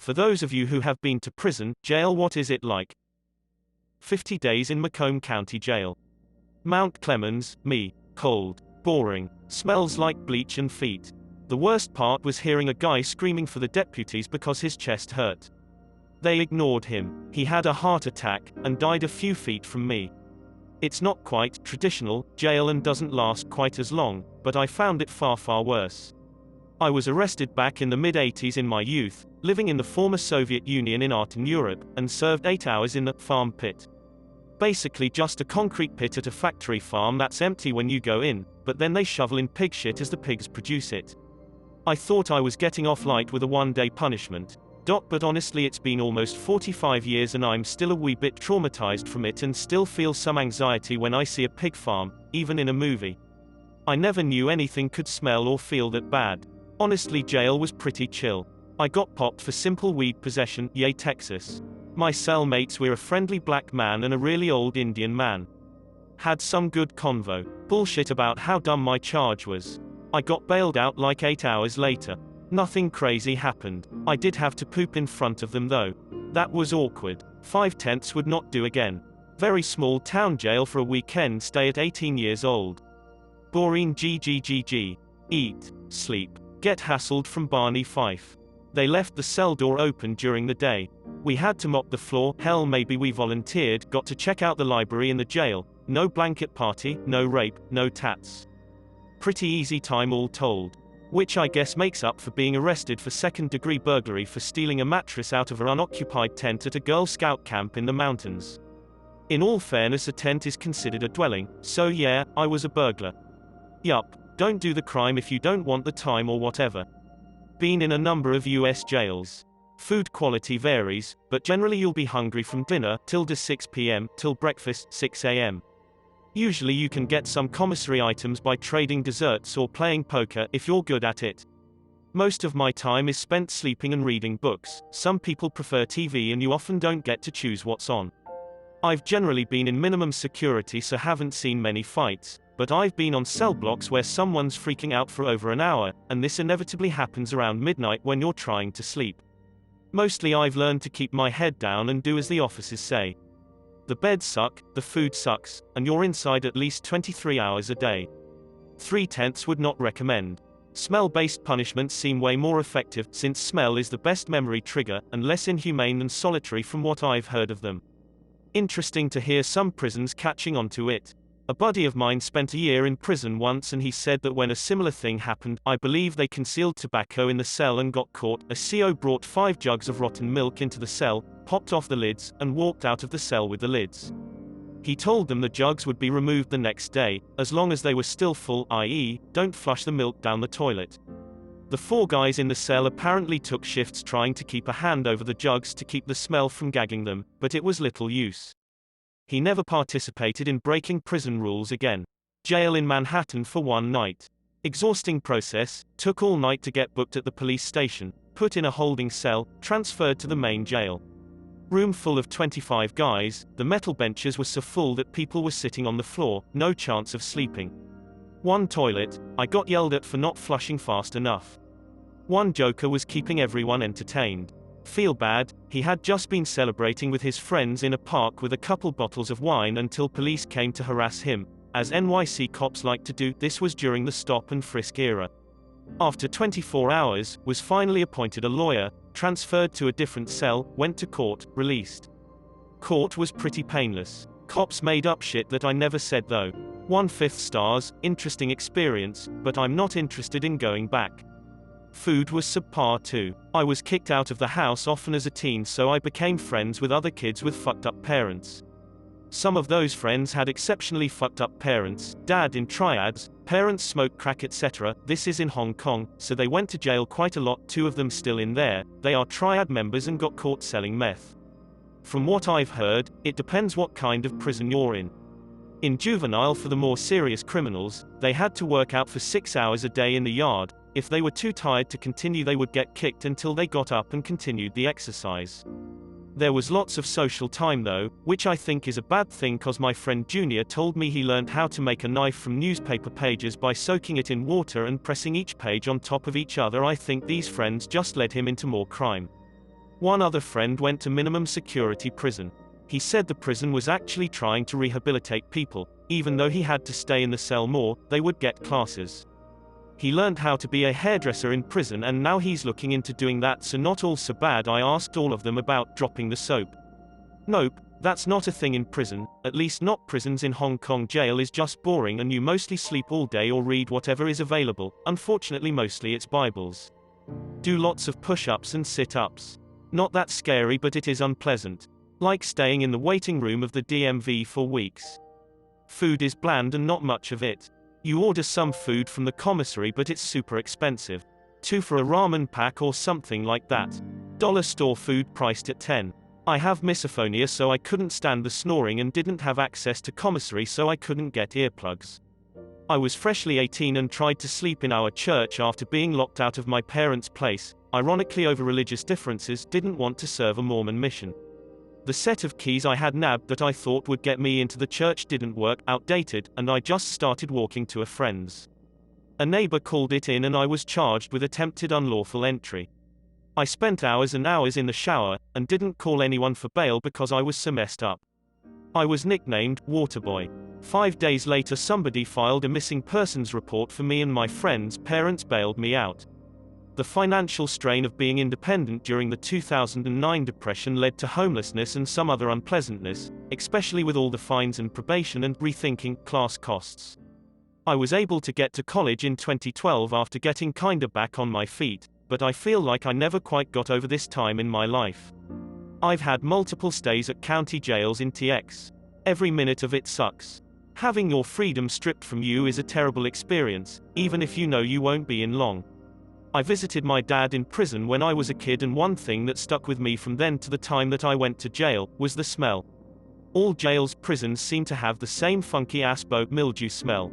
For those of you who have been to prison, jail, what is it like? 50 days in Macomb County Jail. Mount Clemens, me. Cold. Boring. Smells like bleach and feet. The worst part was hearing a guy screaming for the deputies because his chest hurt. They ignored him. He had a heart attack, and died a few feet from me. It's not quite traditional jail and doesn't last quite as long, but I found it far worse. I was arrested back in the mid-80s in my youth, living in the former Soviet Union in Eastern Europe, and served 8 hours in the farm pit. Basically just a concrete pit at a factory farm that's empty when you go in, but then they shovel in pig shit as the pigs produce it. I thought I was getting off light with a one-day punishment, but honestly it's been almost 45 years and I'm still a wee bit traumatized from it and still feel some anxiety when I see a pig farm, even in a movie. I never knew anything could smell or feel that bad. Honestly, jail was pretty chill. I got popped for simple weed possession, yay Texas. My cellmates were a friendly black man and a really old Indian man. Had some good convo. Bullshit about how dumb my charge was. I got bailed out like 8 hours later. Nothing crazy happened. I did have to poop in front of them though. That was awkward. 5/10 would not do again. Very small town jail for a weekend stay at 18 years old. Boring GGGG. Eat. Sleep. Get hassled from Barney Fife. They left the cell door open during the day. We had to mop the floor, hell maybe we volunteered, got to check out the library in the jail. No blanket party, no rape, no tats. Pretty easy time all told. Which I guess makes up for being arrested for second-degree burglary for stealing a mattress out of an unoccupied tent at a Girl Scout camp in the mountains. In all fairness, a tent is considered a dwelling, so yeah, I was a burglar. Yup. Don't do the crime if you don't want the time or whatever. Been in a number of US jails. Food quality varies, but generally you'll be hungry from dinner till 6 p.m. till breakfast 6 a.m. Usually you can get some commissary items by trading desserts or playing poker if you're good at it. Most of my time is spent sleeping and reading books. Some people prefer TV and you often don't get to choose what's on. I've generally been in minimum security so haven't seen many fights. But I've been on cell blocks where someone's freaking out for over an hour, and this inevitably happens around midnight when you're trying to sleep. Mostly I've learned to keep my head down and do as the officers say. The beds suck, the food sucks, and you're inside at least 23 hours a day. 3/10 would not recommend. Smell-based punishments seem way more effective, since smell is the best memory trigger, and less inhumane than solitary from what I've heard of them. Interesting to hear some prisons catching on to it. A buddy of mine spent a year in prison once and he said that when a similar thing happened, I believe they concealed tobacco in the cell and got caught, a CO brought 5 jugs of rotten milk into the cell, popped off the lids, and walked out of the cell with the lids. He told them the jugs would be removed the next day, as long as they were still full, i.e., don't flush the milk down the toilet. The 4 guys in the cell apparently took shifts trying to keep a hand over the jugs to keep the smell from gagging them, but it was little use. He never participated in breaking prison rules again. Jail in Manhattan for one night. Exhausting process, took all night to get booked at the police station, put in a holding cell, transferred to the main jail. Room full of 25 guys, the metal benches were so full that people were sitting on the floor, no chance of sleeping. 1 toilet, I got yelled at for not flushing fast enough. 1 joker was keeping everyone entertained. Feel bad, he had just been celebrating with his friends in a park with a couple bottles of wine until police came to harass him, as NYC cops like to do. This was during the stop and frisk era. After 24 hours, was finally appointed a lawyer, transferred to a different cell, went to court, released. Court was pretty painless. Cops made up shit that I never said though. 1/5 stars, interesting experience, but I'm not interested in going back. Food was subpar too. I was kicked out of the house often as a teen, so I became friends with other kids with fucked up parents. Some of those friends had exceptionally fucked up parents, dad in triads, parents smoked crack etc. This is in Hong Kong, so they went to jail quite a lot, 2 of them still in there, they are triad members and got caught selling meth. From what I've heard, it depends what kind of prison you're in. In juvenile, for the more serious criminals, they had to work out for 6 hours a day in the yard. If they were too tired to continue, they would get kicked until they got up and continued the exercise. There was lots of social time though, which I think is a bad thing cause my friend Junior told me he learned how to make a knife from newspaper pages by soaking it in water and pressing each page on top of each other. I think these friends just led him into more crime. One other friend went to minimum security prison. He said the prison was actually trying to rehabilitate people. Even though he had to stay in the cell more, they would get classes. He learned how to be a hairdresser in prison and now he's looking into doing that, so not all so bad. I asked all of them about dropping the soap. Nope, that's not a thing in prison, at least not prisons in Hong Kong. Jail is just boring and you mostly sleep all day or read whatever is available, unfortunately mostly it's Bibles. Do lots of push-ups and sit-ups. Not that scary, but it is unpleasant. Like staying in the waiting room of the DMV for weeks. Food is bland and not much of it. You order some food from the commissary but it's super expensive. 2 for a ramen pack or something like that. Dollar store food priced at 10. I have misophonia, so I couldn't stand the snoring and didn't have access to commissary, so I couldn't get earplugs. I was freshly 18 and tried to sleep in our church after being locked out of my parents' place, ironically over religious differences. Didn't want to serve a Mormon mission. The set of keys I had nabbed that I thought would get me into the church didn't work, outdated, and I just started walking to a friend's. A neighbor called it in and I was charged with attempted unlawful entry. I spent hours and hours in the shower, and didn't call anyone for bail because I was so messed up. I was nicknamed Waterboy. 5 days later somebody filed a missing persons report for me and my friends' parents bailed me out. The financial strain of being independent during the 2009 depression led to homelessness and some other unpleasantness, especially with all the fines and probation and rethinking class costs. I was able to get to college in 2012 after getting kinda back on my feet, but I feel like I never quite got over this time in my life. I've had multiple stays at county jails in TX. Every minute of it sucks. Having your freedom stripped from you is a terrible experience, even if you know you won't be in long. I visited my dad in prison when I was a kid, and one thing that stuck with me from then to the time that I went to jail was the smell. All jails, prisons seem to have the same funky ass boat mildew smell.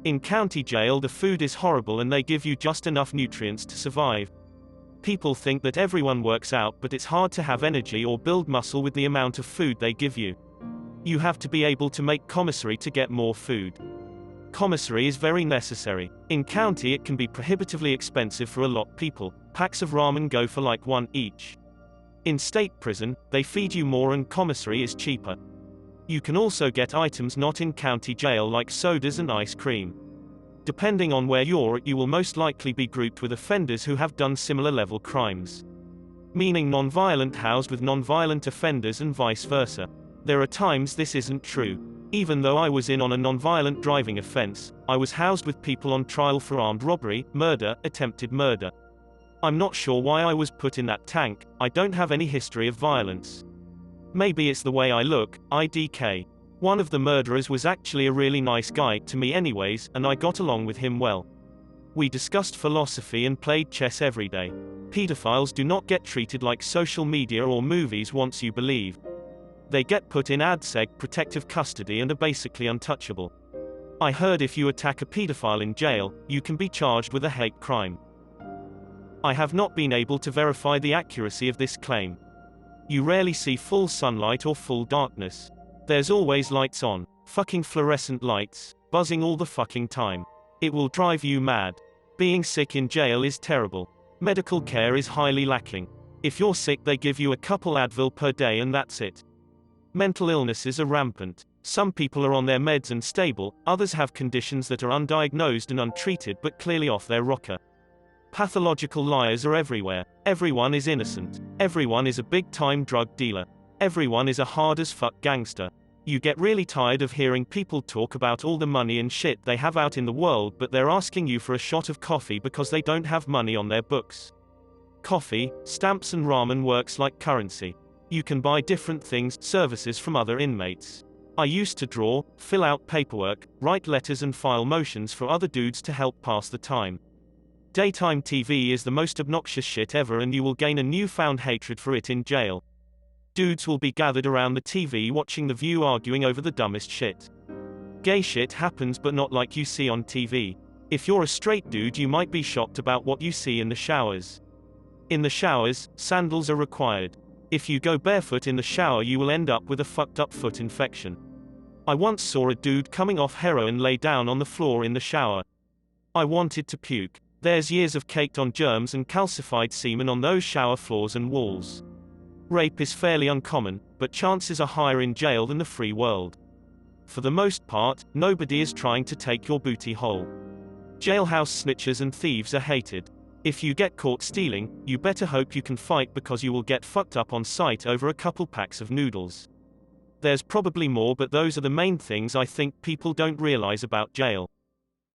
In county jail the food is horrible and they give you just enough nutrients to survive. People think that everyone works out, but it's hard to have energy or build muscle with the amount of food they give you. You have to be able to make commissary to get more food. Commissary is very necessary. In county it can be prohibitively expensive for a lot of people. Packs of ramen go for like $1 each. In state prison, they feed you more and commissary is cheaper. You can also get items not in county jail like sodas and ice cream. Depending on where you're at, you will most likely be grouped with offenders who have done similar level crimes. Meaning non-violent housed with non-violent offenders and vice versa. There are times this isn't true. Even though I was in on a non-violent driving offense, I was housed with people on trial for armed robbery, murder, attempted murder. I'm not sure why I was put in that tank. I don't have any history of violence. Maybe it's the way I look. IDK. One of the murderers was actually a really nice guy to me anyways, and I got along with him well. We discussed philosophy and played chess every day. Pedophiles do not get treated like social media or movies once you believe. They get put in ADSEG protective custody and are basically untouchable. I heard if you attack a pedophile in jail, you can be charged with a hate crime. I have not been able to verify the accuracy of this claim. You rarely see full sunlight or full darkness. There's always lights on. Fucking fluorescent lights, buzzing all the fucking time. It will drive you mad. Being sick in jail is terrible. Medical care is highly lacking. If you're sick they give you a couple Advil per day and that's it. Mental illnesses are rampant. Some people are on their meds and stable, others have conditions that are undiagnosed and untreated but clearly off their rocker. Pathological liars are everywhere. Everyone is innocent. Everyone is a big-time drug dealer. Everyone is a hard-as-fuck gangster. You get really tired of hearing people talk about all the money and shit they have out in the world, but they're asking you for a shot of coffee because they don't have money on their books. Coffee, stamps and ramen works like currency. You can buy different things, services from other inmates. I used to draw, fill out paperwork, write letters and file motions for other dudes to help pass the time. Daytime TV is the most obnoxious shit ever and you will gain a newfound hatred for it in jail. Dudes will be gathered around the TV watching The View arguing over the dumbest shit. Gay shit happens but not like you see on TV. If you're a straight dude you might be shocked about what you see in the showers. In the showers, sandals are required. If you go barefoot in the shower you will end up with a fucked up foot infection. I once saw a dude coming off heroin lay down on the floor in the shower. I wanted to puke. There's years of caked on germs and calcified semen on those shower floors and walls. Rape is fairly uncommon, but chances are higher in jail than the free world. For the most part, nobody is trying to take your booty hole. Jailhouse snitchers and thieves are hated. If you get caught stealing, you better hope you can fight, because you will get fucked up on sight over a couple packs of noodles. There's probably more, but those are the main things I think people don't realize about jail.